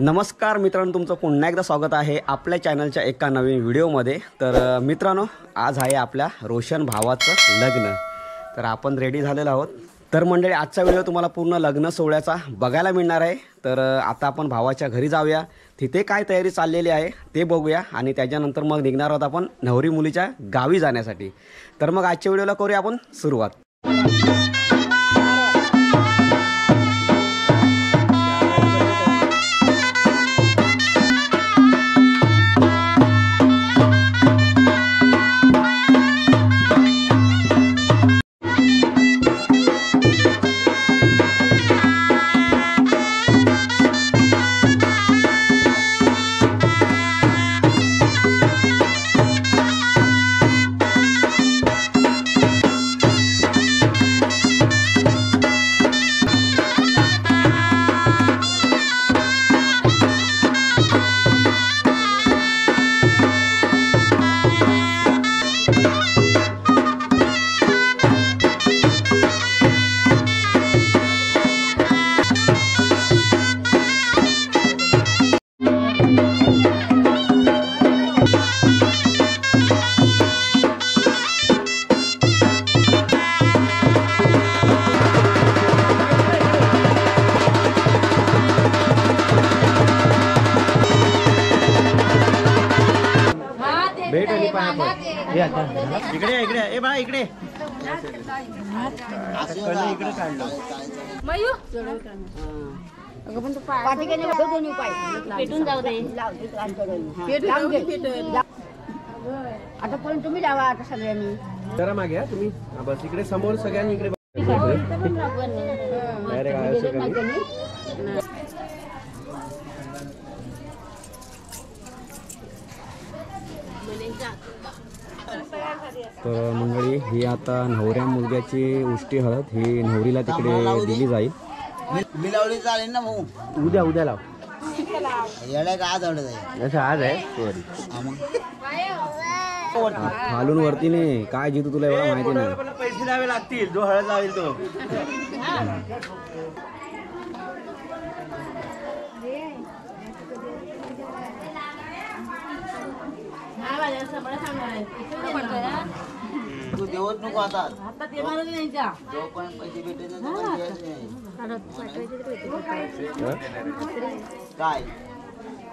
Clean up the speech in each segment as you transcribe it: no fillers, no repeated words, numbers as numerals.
नमस्कार मित्रांनो, तुमचं पुन्हा एकदा स्वागत आहे आपल्या चॅनलच्या एका नवीन व्हिडिओमध्ये। तर मित्रांनो, आज आहे आपल्या रोशन भावाचं लग्न। तर आपण रेडी झालेलो आहोत। तर मंडळी, आजचा व्हिडिओ तुम्हाला पूर्ण लग्न सोहळ्याचा बघायला मिळणार आहे। तर आता आपण भावाच्या घरी जाऊया, तिथे काय तयारी चाललेली आहे ते बघूया आणि त्याच्यानंतर मग निघणार आहोत आपण नवरी मुलीच्या गावी जाण्यासाठी। तर मग आजच्या व्हिडिओला करूया आपण सुरुवात। भेट आणि पाया पड। हे आता इकडे इकडे ए बा इकडे असं इकडे काढलं मयू अगं पण तू पाठी केली दोन्ही पाय पेटून जाऊ दे आता पण तुम्ही जावा आता सगळ्यांनी जरा मागे तुम्ही बस इकडे समोर सगळ्यांनी इकडे तर मंडळी, ही आता नवऱ्या मुलग्याची उष्टी हळद ही नवरीला तिकडे दिली जाईल। मी लावली चालेल ना भाऊ? उद्या उद्या लाव। येडा का आज आवडत आहे? अच्छा आज आहे सॉरी। खालून वरती नाही काय जितू तुला एवढा माहिती नाही। पैसे द्यावे लागतील, जो हळद लावेल तो। तू देवच नको आता जो पण पैसे भेटेल काय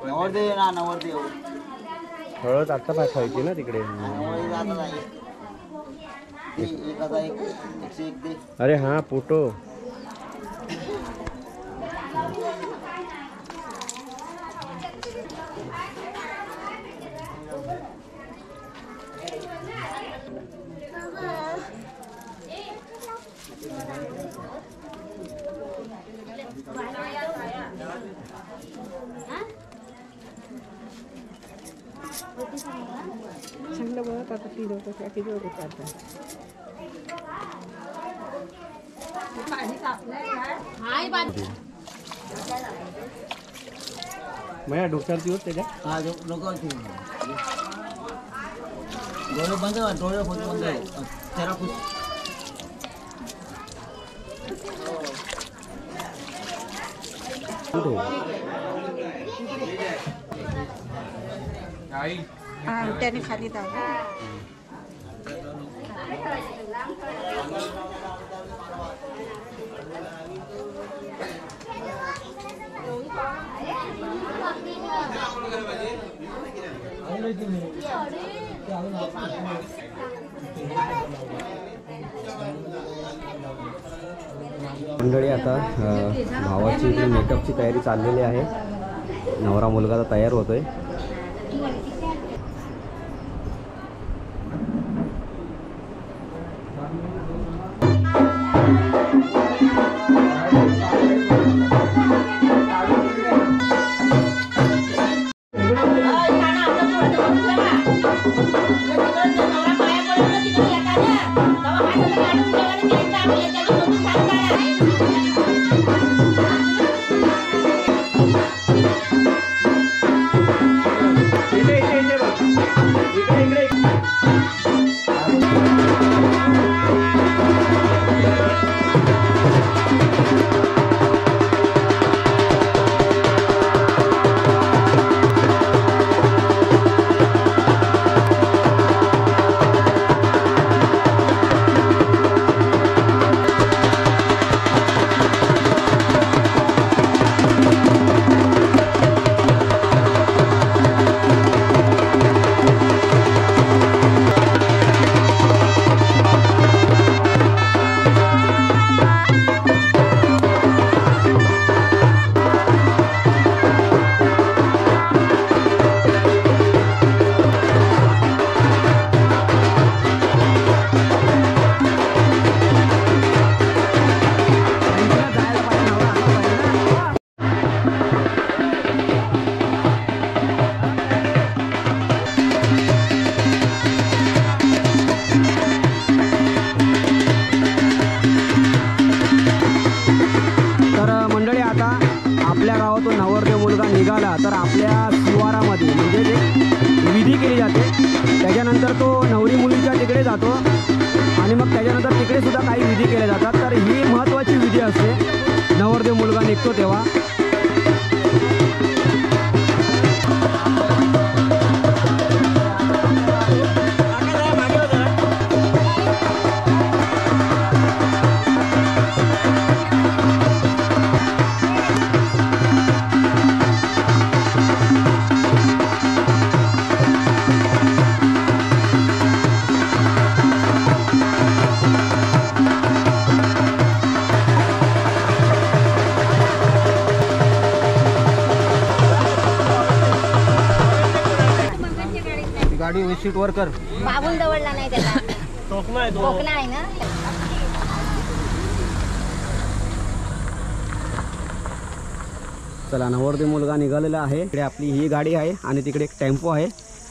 नवर दे ना, नवर देव हळद आता पाठवायची ना तिकडे। एकाचा 101 दे। अरे हा फोटो चांगलं बघत आता ती लोक किती होत आता मैं डॉक्टर ती होते क्या? हाँ जो लोगों की डोळे बंद कर, डोळे फोटो बंद कर तेरा कुछ त्याने खाली दाबा मंडळी, आता भावाची इकडे मेकअपची तयारी चाललेली आहे। नवरा मुलगा तर तयार होतोय। त्याच्यानंतर तो नवरी मुलीच्या तिकडे जातो आणि मग त्याच्यानंतर तिकडे सुद्धा काही विधी केले जातात. तर ही महत्त्वाची विधी असते नवरदेव मुलगा निघतो तेव्हा. गाडी सीट वर कर. बाबून दवडला नाही त्याला. कोकणा आहे ना. चला नवरदेव मुलगा निघालेला आहे. इकडे आपली ही गाडी आहे आणि तिकडे एक टेम्पो आहे.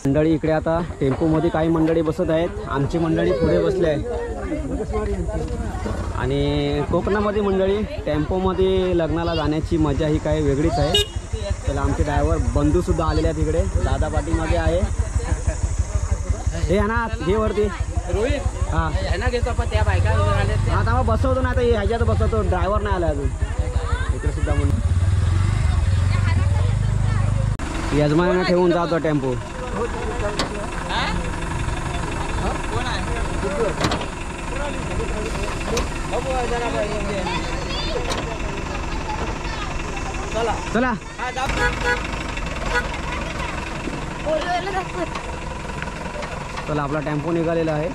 मंडळी इकडे आता टेम्पोमध्ये काही मंडळी बसत आहेत. आमची मंडळी पुढे बसले आहे. आणि कोकणामध्ये मंडळी टेम्पोमध्ये लग्नाला जाण्याची मजा ही काही वेगळीच आहे. चला आमचे ड्रायव्हर बंधूसुद्धा आलेले आहेत. इकडे दादा पाठीमागे आहे. हे ना हे वरती रोहित हां घेतो आपण त्या बायका आता मग बसवतो ना. आता ह्याच्यात बसवतो. ड्रायव्हर नाही आला अजून. इकडे सुद्धा म्हणून यजमानांना ठेवून जातो टेम्पो. चला चला आपला टेम्पो निघालेला आहे.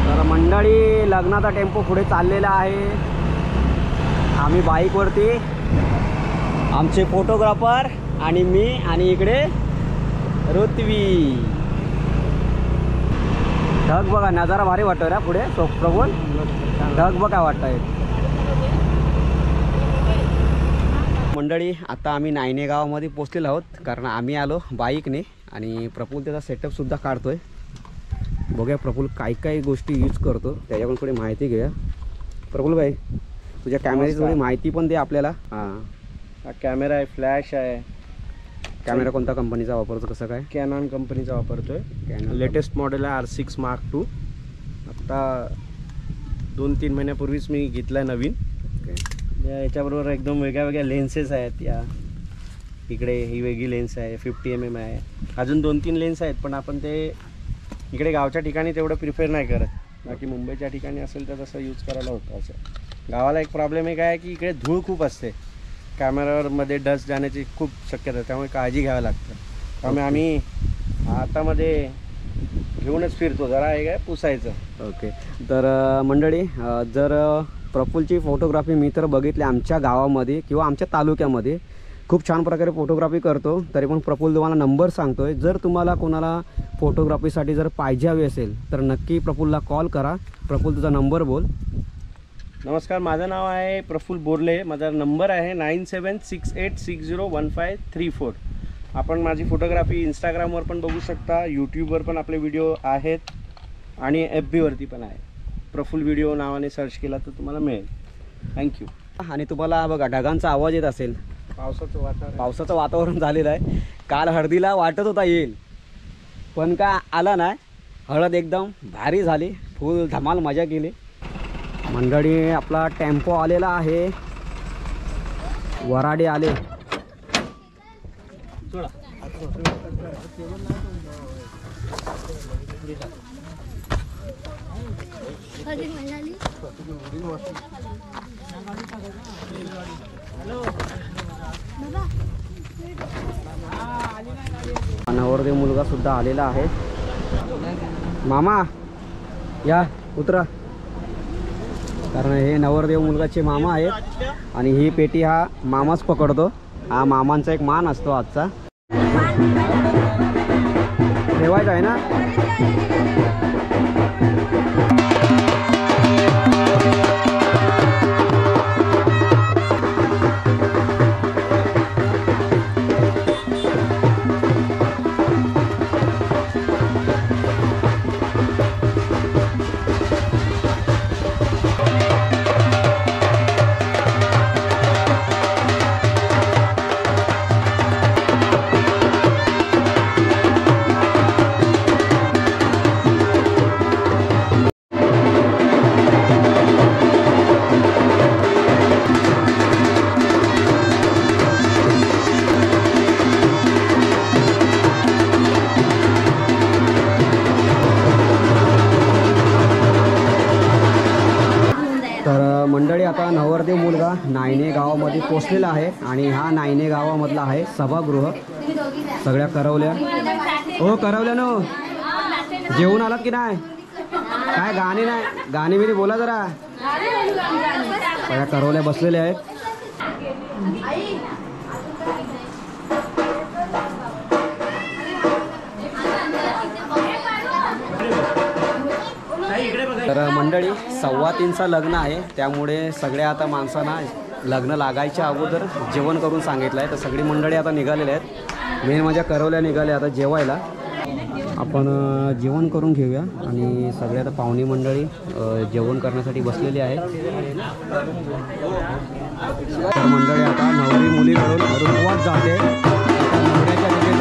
तर मंडळी लग्नाचा टेम्पो पुढे चाललेला आहे. आम्ही बाईकवरती, आमचे फोटोग्राफर आणि मी, आणि इकडे ऋत्वी. ढग बघा, नजारा भारी वाटतोय ना पुढे. प्रभू ढग बघा वाटतंय. मंडळी आता आम्ही नायने गावामध्ये पोचलेलो आहोत. कारण आम्ही आलो बाईकने आणि प्रफुल्ल त्याचा सेटअपसुद्धा काढतोय. बघूया प्रफुल्ल काय काय गोष्टी यूज करतो त्याच्याकडून थोडी माहिती घेऊया. प्रफुल्ल भाई तुझ्या कॅमेऱ्याची थोडी माहिती पण दे आपल्याला. हां हा कॅमेरा आहे, फ्लॅश आहे. कॅमेरा कोणत्या कंपनीचा वापरतो, कसं काय? कॅनॉन कंपनीचा वापरतोय. लेटेस्ट मॉडेल आहे R6 Mark II. आत्ता 2-3 महिन्यापूर्वीच मी घेतला आहे नवीन. याच्याबरोबर एकदम वेगळ्या वेगळ्या लेन्सेस आहेत. या इकडे ही वेगळी लेन्स आहे, 50 mm आहे. अजून 2-3 लेन्स आहेत, पण आपण ते इकडे गावच्या ठिकाणी तेवढं प्रिफर नाही करत. बाकी मुंबईच्या ठिकाणी असेल तर तसं यूज करायला होतं. असं गावाला एक प्रॉब्लेम एक आहे की इकडे धूळ खूप असते. कॅमेरावरमध्ये डस्ट जाण्याची खूप शक्यता आहे, त्यामुळे काळजी घ्यावी लागतं. त्यामुळे आम्ही हातामध्ये घेऊनच फिरतो. जरा हे काय पुसायचं. ओके. तर मंडळी जर प्रफुल्लची फोटोग्राफी मी तर बघितली आमच्या गावामध्ये किंवा आमच्या तालुक्यामध्ये खूप छान प्रकारे फोटोग्राफी करतो. तरी पण प्रफुल्ल तुम्हाला नंबर सांगतोय. जर तुम्हाला कोणाला फोटोग्राफीसाठी जर पाहिजे हवी असेल तर नक्की प्रफुल्लला कॉल करा. प्रफुल्ल तुझा नंबर बोल. नमस्कार, माझं नाव आहे प्रफुल्ल बोरले. माझा नंबर आहे 9768601534. आपण माझी फोटोग्राफी इंस्टाग्रामवर पण बघू शकता, यूट्यूबवर पण आपले व्हिडिओ आहेत आणि FBवरती पण आहे. प्रफुल्ल व्हिडिओ नावाने सर्च केला तर तुम्हाला मिळेल. थँक्यू. आणि तुम्हाला बघा ढगांचा आवाज येत असेल. पावसाचं वातावरण झालेलं आहे. काल हळदीला वाटत होता येईल, पण का आला नाही. हळद एकदम भारी झाली, फुल धमाल मजा केली. मंडळी आपला टेम्पो आलेला आहे. वराडे आले. नवरदेव मुलगा सुद्धा आलेला आहे. मामा या उतरा. कारण हे नवरदेव मुलगाचे मामा आहेत आणि ही पेटी हा मामाच पकडतो. हा मामांचा एक मान असतो आजचा. ठेवायचा आहे ना. नायने गावामध्ये पोचलेला आहे आणि हा नायने गावामधला आहे सभागृह. सगळ्या करवल्या हो करवल्या नो जेवून आलात की नाही? काय गाणे नाही गाणी बिणी बोला जरा. सगळ्या करवल्या बसलेल्या आहेत. तर मंडळी 3:15चं लग्न आहे, त्यामुळे सगळ्या आता माणसांना लग्न लागायच्या अगोदर जेवण करून सांगितलं आहे. तर सगळी मंडळी आता निघालेली आहेत. मेन माझ्या करवल्या निघाल्या आता जेवायला. आपण जेवण करून घेऊया आणि सगळे आता पाहुणी मंडळी जेवण करण्यासाठी बसलेली आहे. तर मंडळी आता नवरी मुलीकडून रुखवात जाते. नवऱ्याच्या तिथे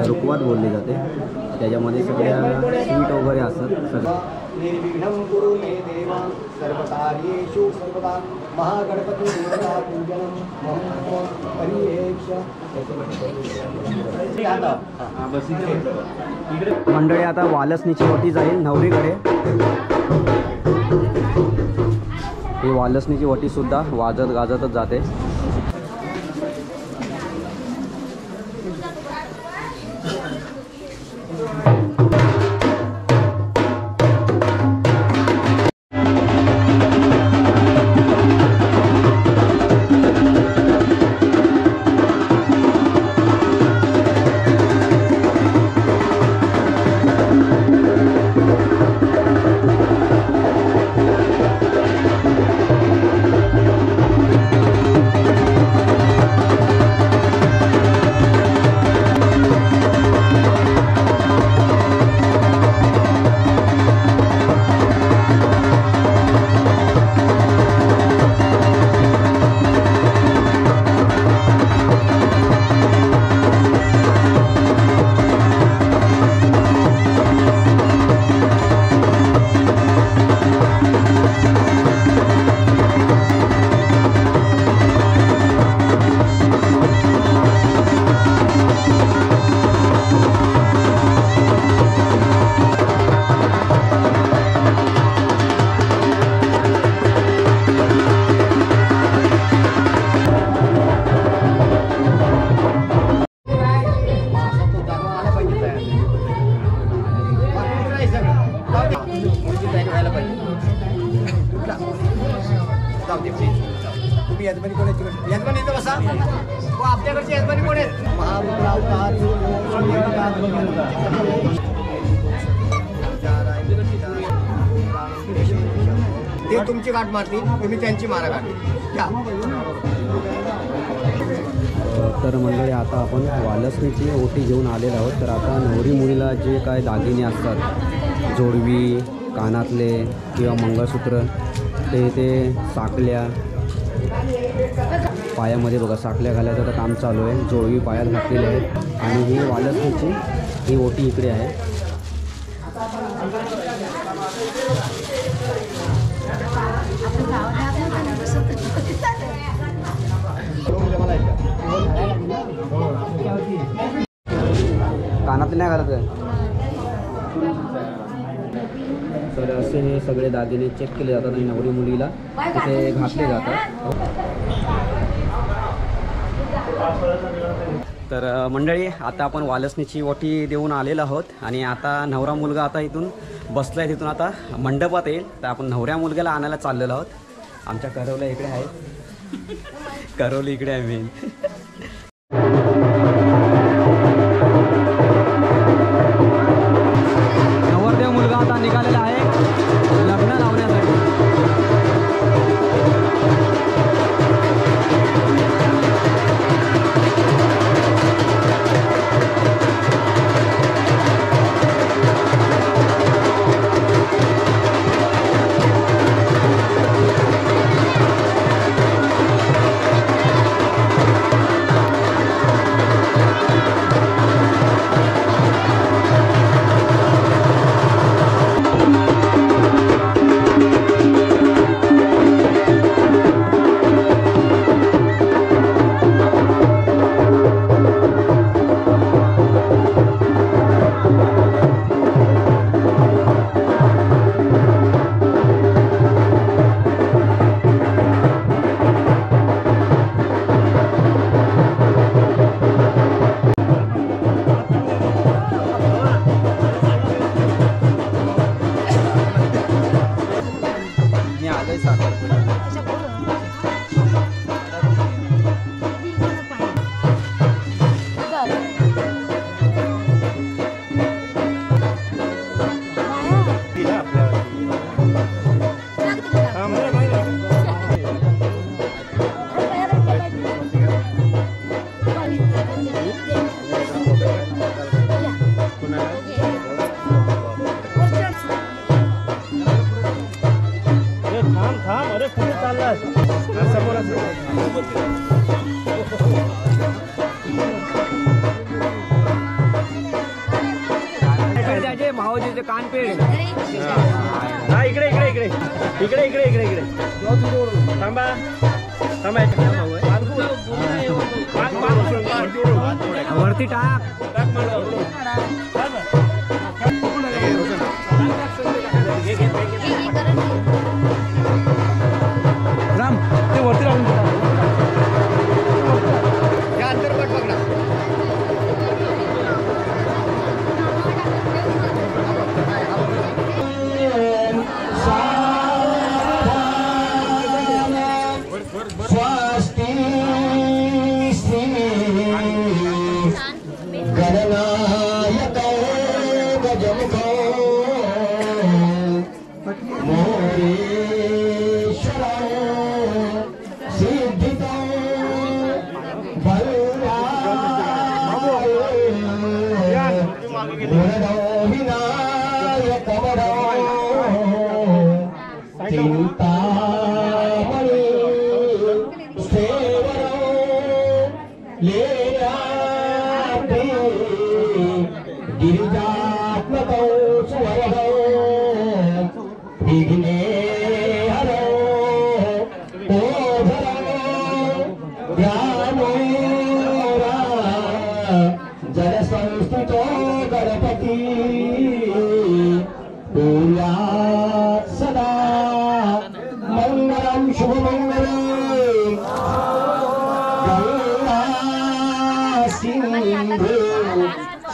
रुखवात बोलली जाते. त्याच्यामध्ये सगळ्या स्वीट वगैरे असतात. सगळं निर्विघ्नं कुरु मे देवा सर्वकार्येषु सर्वदा महागणपती देवता पूजनं मम परिवेक्ष. मंडळी आता वालसणीची वटी जाईल नवरीकडे. ही वालसणीची वटी सुद्धा वाजत गाजतच जाते. यजमानी कोणाची यजमानी इथं बसा. व आपल्याकडचे यजमानी कोण आहेत? ते तुमची गाठ मारतील, तुम्ही त्यांची मारा गाठ. तर मंडळी आता आपण वालसणीची ओटी घेऊन आलेलो आहोत. तर आता नवरी मुलीला जे काय दागिने असतात, जोडवी, कानातले किंवा मंगळसूत्र, ते साकल्या, पायामध्ये बघा साकल्या घालायचं तर काम चालू आहे. जोडवी पायात घातलेली आहे आणि ही वालसणीची ही ओटी इकडे आहे. हात नाही घालत आहे. तर असे हे सगळे दागिने चेक केले जातात आणि नवरी मुलीला तिथे घातले जातात. तर मंडळी आता आपण वालसणीची ओटी देऊन आलेलो आहोत आणि आता नवरा मुलगा आता इथून बसला आहे. तिथून आता मंडपात येईल. तर आपण नवऱ्या मुलग्याला आणायला चाललेलो आहोत. आमच्या करवल्या इकडे आहे, करवली इकडे आहे मेन. नवरदेव मुलगा आता निघालेला आहे लग्न लावण्यासाठी. मावजीचे कान पेड. हा इकडे इकडे इकडे इकडे इकडे इकडे इकडे थांबा थांबा. वरती टाक. राम ते वरती राहून अंतर्गत बघ ना.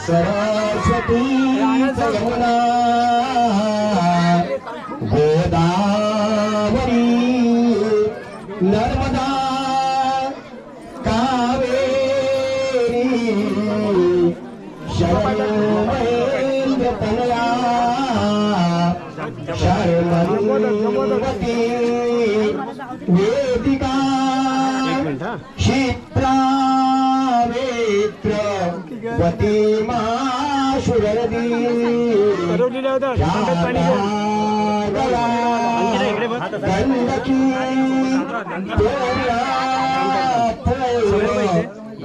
सरस्वती यमुना गोदावरी नर्मदा कावेरी शरणमहेंद्र तनया शर्मन्वती वेदिका क्षिप्रावेत्र वती माशुरदी गंडकी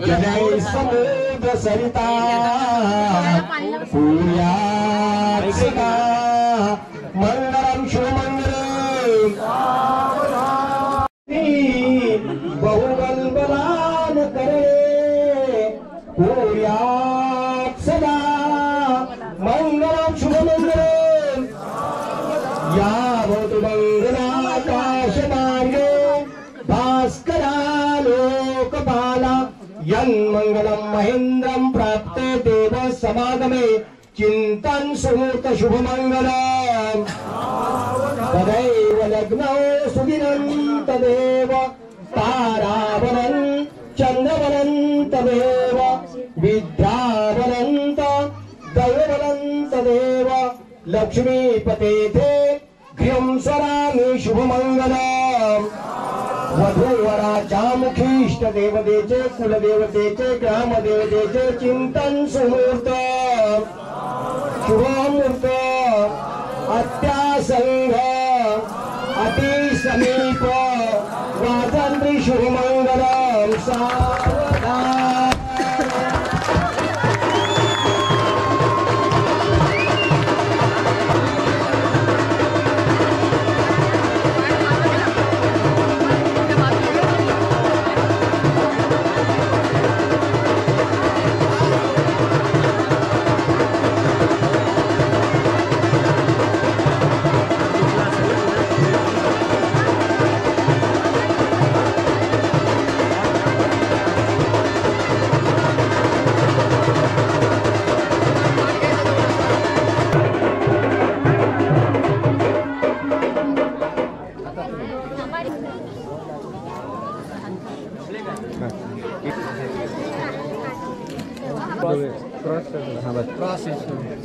जय समुद्र सरिता पूर्यात्सिका मंगलम शुभमंगलम बहुबलबलान करे पूर्यात् सदा यावतु मंगलाकाशमार्गे भास्करालोकपाला यन्मङ्गलं महेन्द्रं प्राप्ते देव समागमे चिंतन सुमूर्त शुभमङ्गलम् तदैव लग्नौ सुदिनं तदेव तारावनं चन्द्रवनं तदेव विद्यावनं दैववनं तदेव लक्ष्मीपतेथे गृहं स्वरामि शुभमङ्गलम् वधूवराच्या मुखी इष्टदेवतेचे कुलदेवतेचे ग्रामदेवतेचे चिंतन सुमूर्त शुभमूर्त अत्यासंग अति समीप वाजंत्री शुभमंगलम सावधान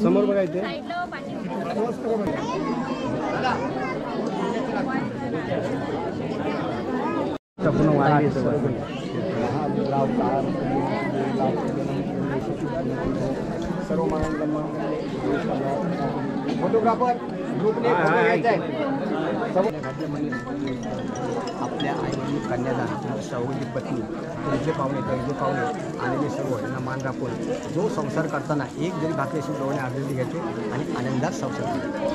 समोर बघायचे फोटोग्राफर ग्रुपने फोटो घ्यायचा आहे. आपल्या आईवडील कन्यादान सौगली पत्नी तुझे पाहुणे दैजे पाहुणे आलेले सर्व यांना मान राखून जो संसार करताना एक जरी भाकरी अशी डोळ्याने आढळली घ्यायचे आणि आनंदात संसार करतो.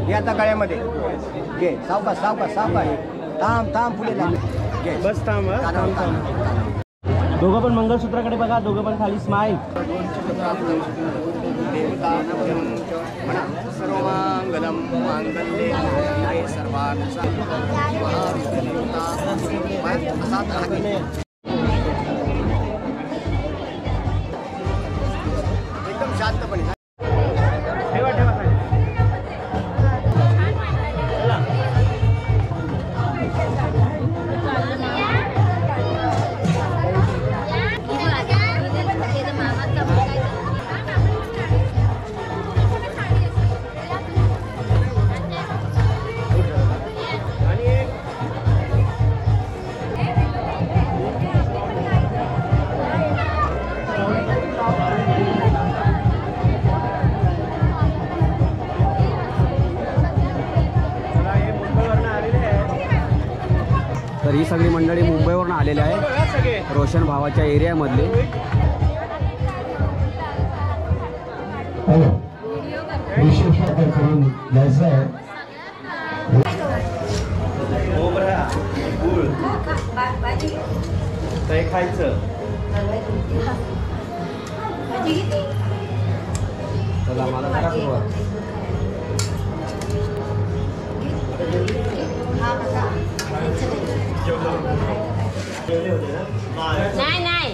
हे आता गळ्यामध्ये घे. सावकाश सावकाश सावकाश थांब थांब पुढे लागले घे. बस थांब हं, थांब थांब. दोघं पण मंगळसूत्राकडे बघा, दोघं पण खाली स्माईल. सर्वमंगलम मांगल्ये शिवे सर्वार्थ साधके. एकदम शांतपणे ठेवा ठेवा खाली. तर ही सगळी मंडळी मुंबईवरून आलेली आहे, रोशन भावाच्या एरियामधले. विशेष करून घ्यायचं आहे. गुळ ते खायचं. चला मला करा सुरुवात. नाही नाही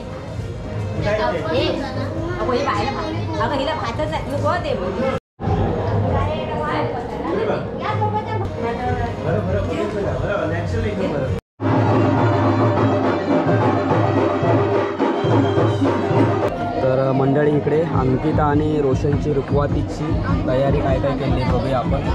अगो ही बायला अगं हिला भातच आहे नको ते तर मंडळी इकडे अंकिता आणि रोशनची रुखवातीची तयारी काय काय केली बघूया आपण.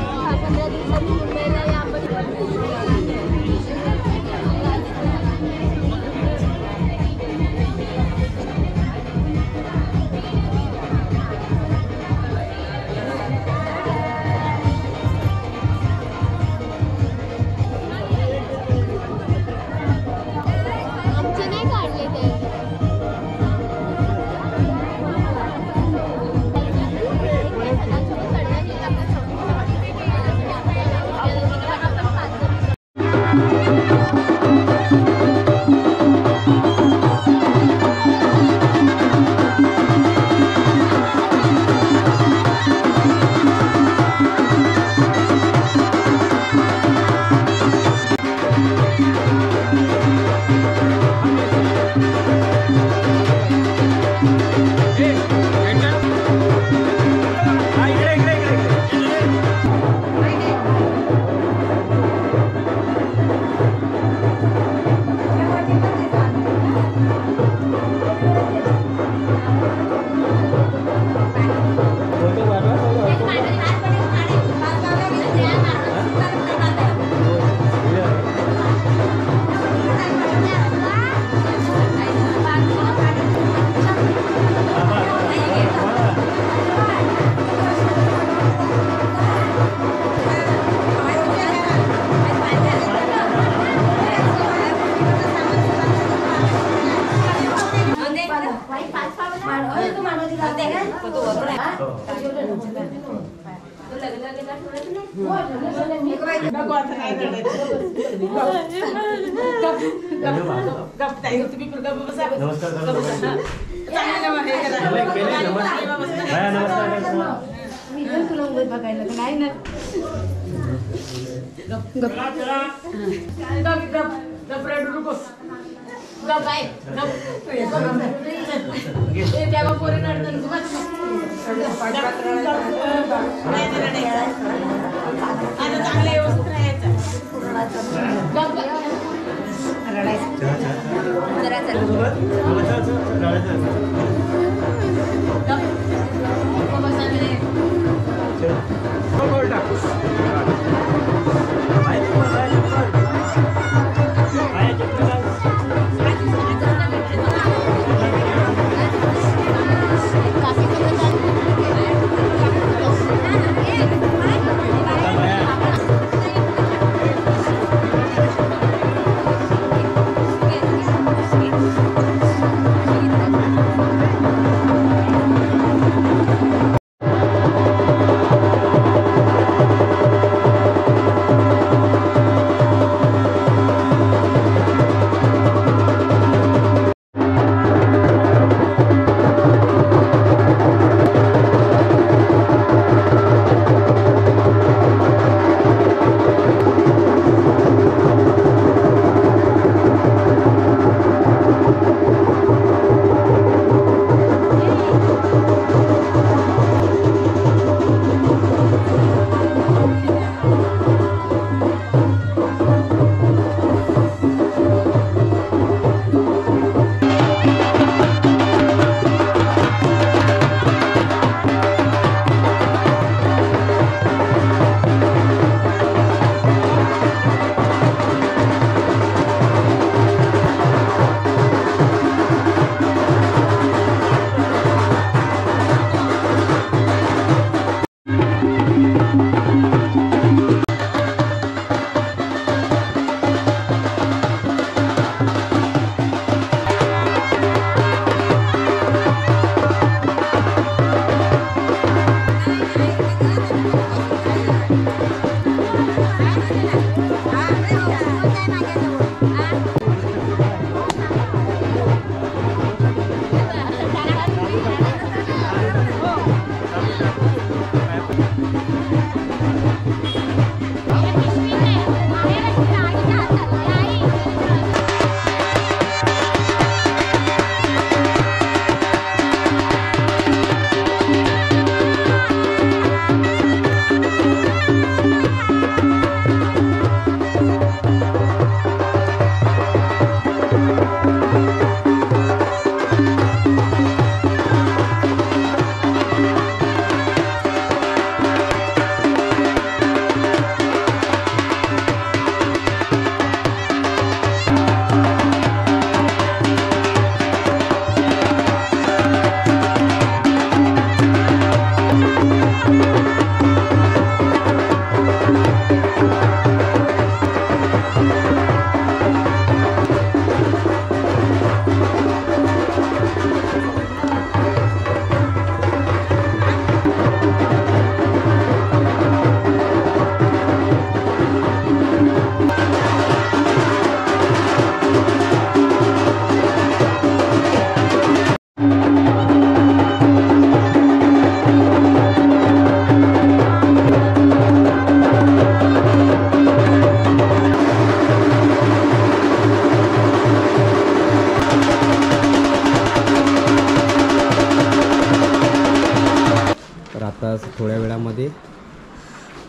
थोड्या वेळामध्ये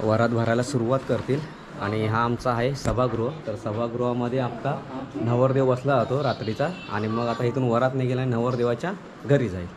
वरात भरायला सुरुवात करतील. आणि हा आमचा आहे सभागृह. तर सभागृहामध्ये आपला नवरदेव बसला जातो रात्रीचा आणि मग आता इथून वरात निघेला नवरदेवाच्या घरी जाईल.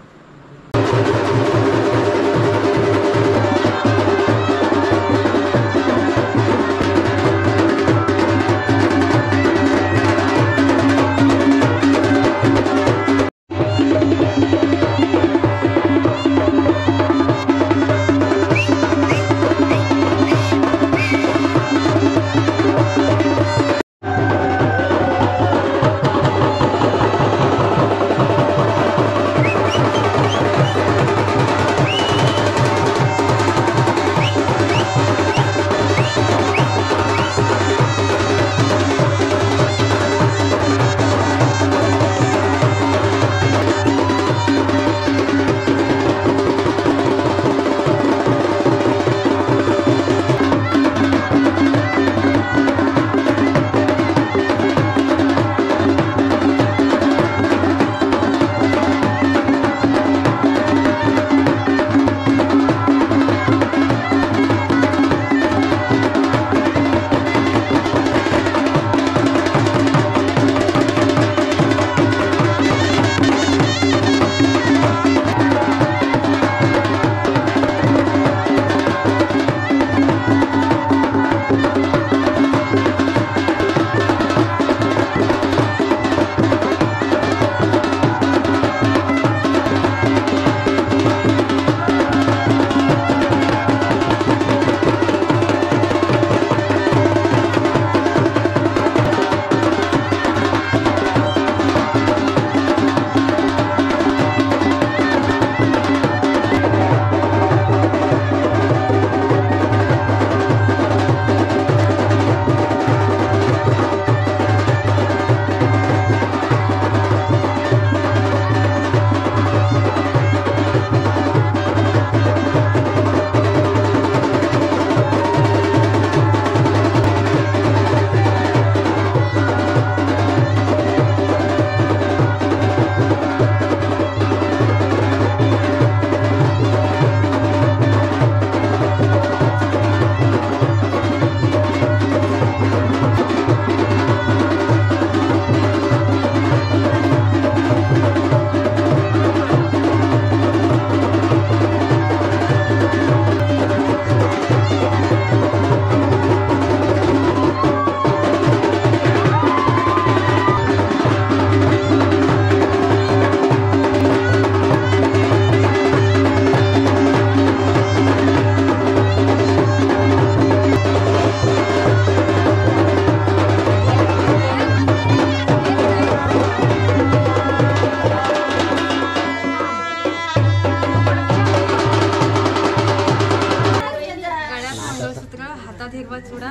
हातात हिरवा चुडा,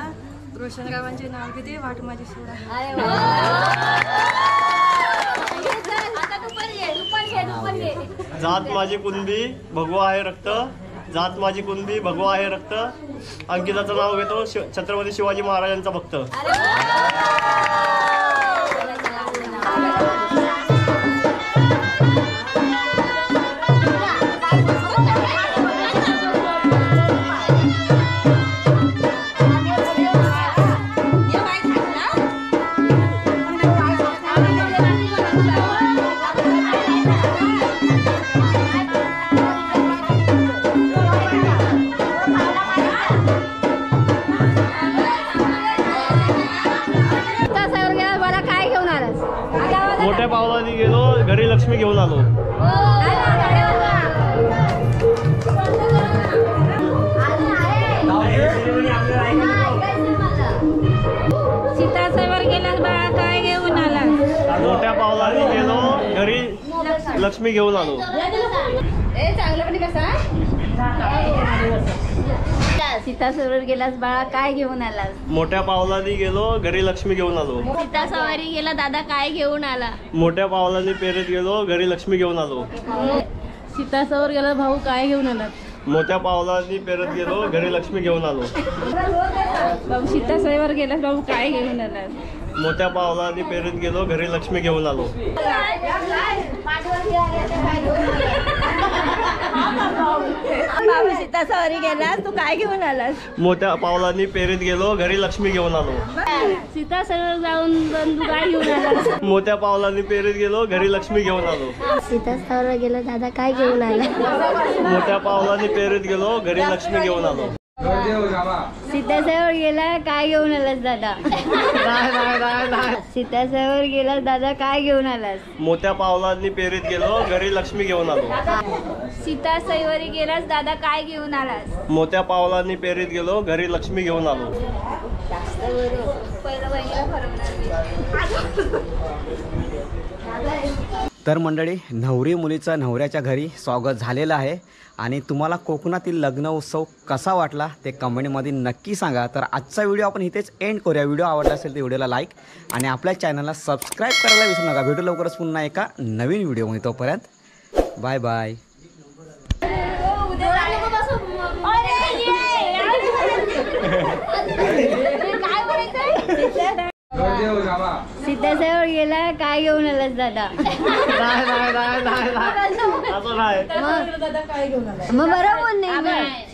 रोशनरावांचे नाव घेते, वाट माझी सोडा. जात माझी कुणबी भगवा आहे रक्त, जात माझी कुणबी भगवा आहे रक्त, अंकिताचं नाव घेतो छत्रपती शिवाजी महाराजांचा भक्त. मोठ्या पावलाने गेलो घरी लक्ष्मी घेऊन आलो. सीतासाहेबर गेलास बाळा काय घेऊन आला. मोठ्या पावलाने गेलो घरी लक्ष्मी घेऊन आलो. सीतासाहेबर गेलास बाळा काय घेऊन आलास. मोठ्या पावलाने गेलो घरी लक्ष्मी घेऊन आलो. सीतासवारी गेला दादा काय घेऊन आला. मोठ्या पावलाने पेरत गेलो घरी लक्ष्मी घेऊन आलो. सीतासवार गेला भाऊ काय घेऊन आला. मोठ्या पावलाने पेरत गेलो घरी लक्ष्मी घेऊन आलो. भाऊ सीतासाहेबर गेलास भाऊ काय घेऊन आला. मोठ्या पावलाने पेरत गेलो घरी लक्ष्मी घेऊन आलो. भाऊ सीतासवारी गेलास तू काय घेऊन आलास. मोठ्या पावलाने पेरत गेलो घरी लक्ष्मी घेऊन आलो. सीतासवार जाऊन तू काय घेऊन आलास. मोठ्या पावलाने पेरत गेलो घरी लक्ष्मी घेऊन आलो. सीतासवार गेला दादा काय घेऊन आला. मोठ्या पावलाने पेरत गेलो घरी लक्ष्मी घेऊन आलो. सीतासाहेबर गेला काय घेऊन आलास दादा. सीतासाहेबर गेला दादा काय घेऊन आलास. मोठ्या पावलाने पेरत गेलो घरी लक्ष्मी घेऊन आलो. सीतासाहेबरी गेलास दादा काय घेऊन आलास. मोठ्या पावलाने पेरत गेलो घरी लक्ष्मी घेऊन आलो. तर मंडळी नवरी मुलीचं नवऱ्याच्या घरी स्वागत झालेलं आहे आणि तुम्हाला कोकणातील लग्न उत्सव कसा वाटला ते कमेंटमध्ये नक्की सांगा. तर आजचा व्हिडिओ आपण इथेच एंड करूया. व्हिडिओ आवडला असेल तर व्हिडिओला लाईक आणि आपल्या चॅनलला सबस्क्राईब करायला विसरू नका. भेटू लवकरच पुन्हा एका नवीन व्हिडिओमध्ये. तोपर्यंत बाय बाय. सीतासाहेबर गेला काय घेऊन आलास दादा. असं नाही. मग बरोबर नाही.